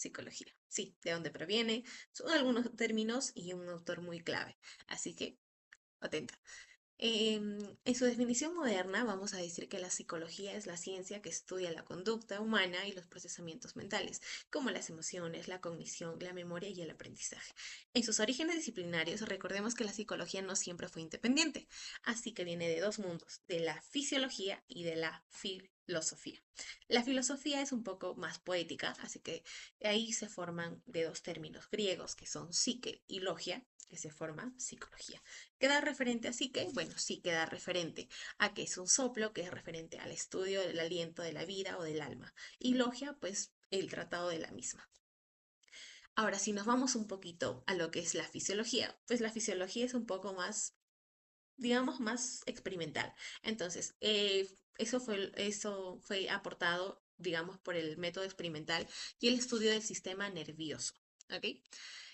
psicología. Sí, de dónde proviene, son algunos términos y un autor muy clave. Así que, atenta. En su definición moderna, vamos a decir que la psicología es la ciencia que estudia la conducta humana y los procesamientos mentales, como las emociones, la cognición, la memoria y el aprendizaje. En sus orígenes disciplinarios, recordemos que la psicología no siempre fue independiente, así que viene de dos mundos, de la fisiología y de la filosofía. La filosofía es un poco más poética, así que ahí se forman de dos términos griegos que son psique y logia, que se forma psicología. ¿Queda referente a psique? Bueno, sí queda referente a que es un soplo, que es referente al estudio del aliento de la vida o del alma. Y logia, pues el tratado de la misma. Ahora, si nos vamos un poquito a lo que es la fisiología, pues la fisiología es un poco más, digamos, más experimental. Entonces, eso fue aportado, digamos, por el método experimental y el estudio del sistema nervioso. ¿Ok?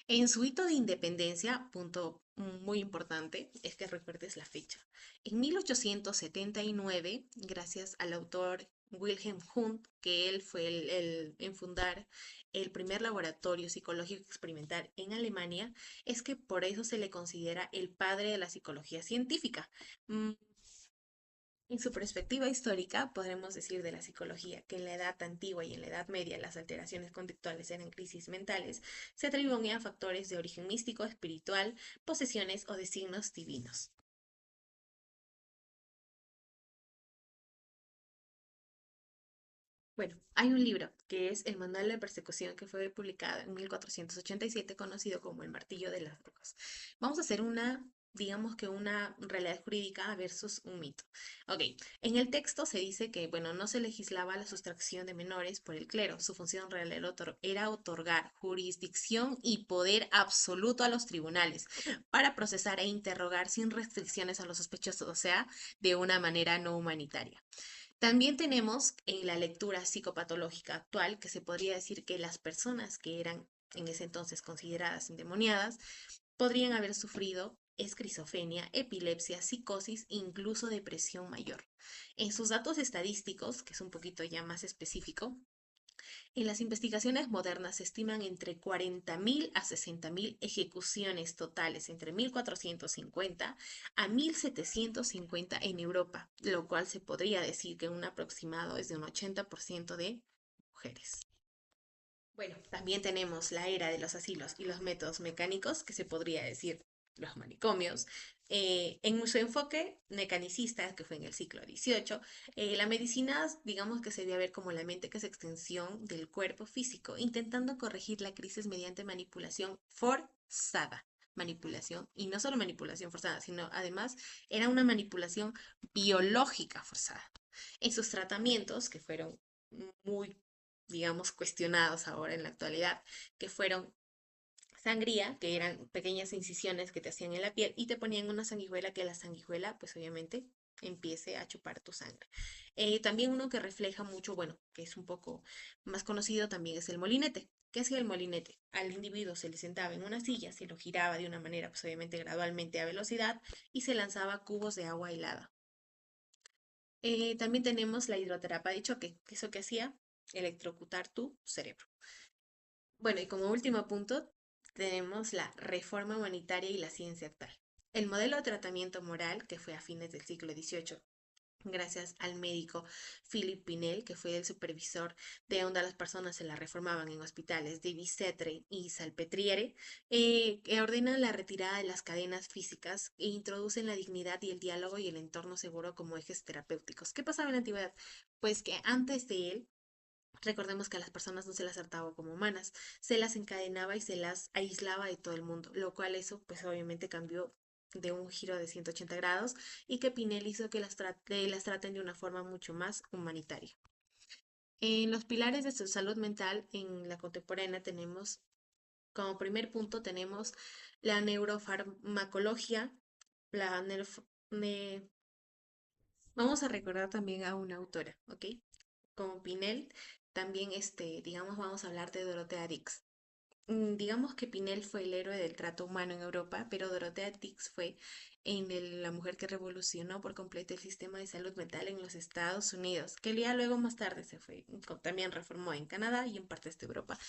En su hito de independencia, punto muy importante, es que recuerdes la fecha. En 1879, gracias al autor Wilhelm Wundt, que él fue en fundar el primer laboratorio psicológico experimental en Alemania, es que por eso se le considera el padre de la psicología científica. Mm, en su perspectiva histórica, podremos decir de la psicología que en la edad antigua y en la edad media las alteraciones conductuales eran crisis mentales, se atribuyen a factores de origen místico, espiritual, posesiones o de signos divinos. Bueno, hay un libro que es El Manual de Persecución que fue publicado en 1487, conocido como El Martillo de las Brujas. Vamos a hacer una, digamos que una realidad jurídica versus un mito. Ok, en el texto se dice que, bueno, no se legislaba la sustracción de menores por el clero. Su función real era otorgar jurisdicción y poder absoluto a los tribunales para procesar e interrogar sin restricciones a los sospechosos, o sea, de una manera no humanitaria. También tenemos en la lectura psicopatológica actual que se podría decir que las personas que eran en ese entonces consideradas endemoniadas podrían haber sufrido esquizofrenia, epilepsia, psicosis e incluso depresión mayor. En sus datos estadísticos, que es un poquito ya más específico, en las investigaciones modernas se estiman entre 40.000 a 60.000 ejecuciones totales entre 1450 a 1750 en Europa, lo cual se podría decir que un aproximado es de un 80% de mujeres. Bueno, también tenemos la era de los asilos y los métodos mecánicos, que se podría decir los manicomios. En su enfoque mecanicista, que fue en el siglo XVIII, la medicina, digamos que se debe ver como la mente que es extensión del cuerpo físico, intentando corregir la crisis mediante manipulación forzada. Manipulación, y no solo manipulación forzada, sino además era una manipulación biológica forzada. En sus tratamientos, que fueron muy digamos, cuestionados ahora en la actualidad, que fueron sangría, que eran pequeñas incisiones que te hacían en la piel y te ponían una sanguijuela que la sanguijuela, pues obviamente empiece a chupar tu sangre. También uno que refleja mucho, bueno, que es un poco más conocido también es el molinete. ¿Qué hacía el molinete? Al individuo se le sentaba en una silla, se lo giraba de una manera, pues obviamente gradualmente a velocidad y se lanzaba cubos de agua helada. También tenemos la hidroterapia de choque, que eso que hacía, electrocutar tu cerebro. Bueno, y como último punto, tenemos la reforma humanitaria y la ciencia actual. El modelo de tratamiento moral, que fue a fines del siglo XVIII, gracias al médico Philip Pinel, que fue el supervisor de donde las personas se la reformaban en hospitales de Bicetre y Salpetriere, que ordenan la retirada de las cadenas físicas e introducen la dignidad y el diálogo y el entorno seguro como ejes terapéuticos. ¿Qué pasaba en la antigüedad? Pues que antes de él recordemos que a las personas no se las trataba como humanas, se las encadenaba y se las aislaba de todo el mundo, lo cual eso pues obviamente cambió de un giro de 180 grados y que Pinel hizo que las traten de una forma mucho más humanitaria. En los pilares de su salud mental en la contemporánea tenemos, como primer punto, tenemos la neurofarmacología, la ne- vamos a recordar también a una autora, ¿ok? Como Pinel, también, digamos, vamos a hablar de Dorothea Dix. Digamos que Pinel fue el héroe del trato humano en Europa, pero Dorothea Dix fue la mujer que revolucionó por completo el sistema de salud mental en los Estados Unidos, que ya luego más tarde se fue, también reformó en Canadá y en partes de Europa.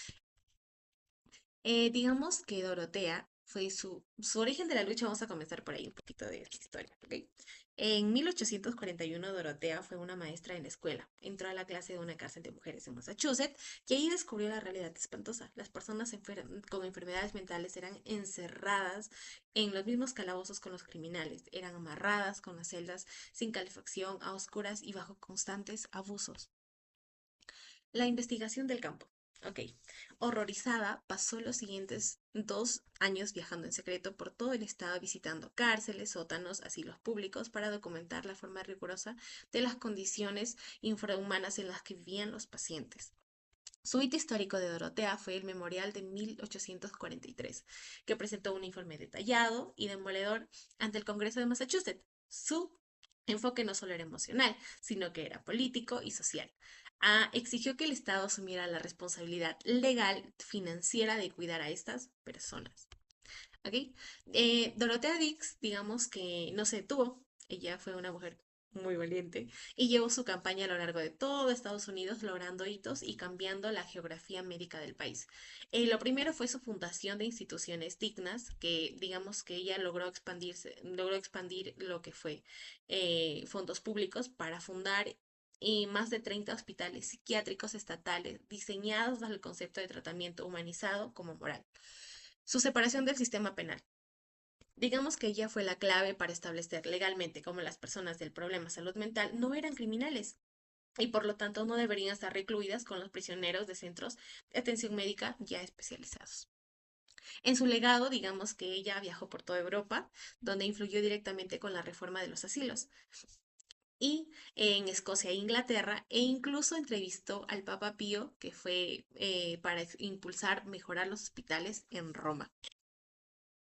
Digamos que Dorotea fue su origen de la lucha, vamos a comenzar por ahí un poquito de historia, ¿ok? En 1841, Dorotea fue una maestra en la escuela. Entró a la clase de una cárcel de mujeres en Massachusetts y ahí descubrió la realidad espantosa. Las personas con enfermedades mentales eran encerradas en los mismos calabozos con los criminales, eran amarradas con las celdas sin calefacción, a oscuras y bajo constantes abusos. La investigación del campo. Ok. Horrorizada, pasó los siguientes 2 años viajando en secreto por todo el estado visitando cárceles, sótanos, asilos públicos para documentar la forma rigurosa de las condiciones infrahumanas en las que vivían los pacientes. Su hito histórico de Dorotea fue el Memorial de 1843, que presentó un informe detallado y demoledor ante el Congreso de Massachusetts. Su enfoque no solo era emocional, sino que era político y social. Exigió que el Estado asumiera la responsabilidad legal, financiera de cuidar a estas personas. ¿Ok? Dorothea Dix, digamos que no se detuvo. Ella fue una mujer muy valiente y llevó su campaña a lo largo de todo Estados Unidos, logrando hitos y cambiando la geografía médica del país. Lo primero fue su fundación de instituciones dignas, que digamos que ella logró expandir lo que fue fondos públicos para fundar y más de 30 hospitales psiquiátricos estatales diseñados bajo el concepto de tratamiento humanizado como moral. Su separación del sistema penal. Digamos que ella fue la clave para establecer legalmente cómo las personas del problema salud mental no eran criminales y por lo tanto no deberían estar recluidas con los prisioneros de centros de atención médica ya especializados. En su legado, digamos que ella viajó por toda Europa, donde influyó directamente con la reforma de los asilos, y en Escocia e Inglaterra, e incluso entrevistó al Papa Pío, que fue para impulsar mejorar los hospitales en Roma.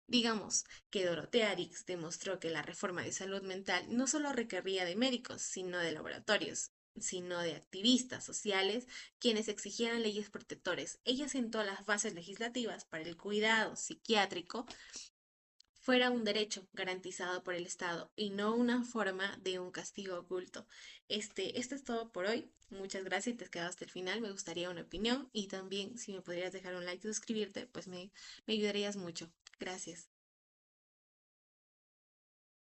Digamos que Dorothea Dix demostró que la reforma de salud mental no solo requería de médicos, sino de laboratorios, sino de activistas sociales quienes exigieran leyes protectores. Ella sentó las bases legislativas para el cuidado psiquiátrico fuera un derecho garantizado por el Estado y no una forma de un castigo oculto. Esto es todo por hoy. Muchas gracias y te has quedado hasta el final. Me gustaría una opinión y también si me podrías dejar un like y suscribirte, pues me ayudarías mucho. Gracias.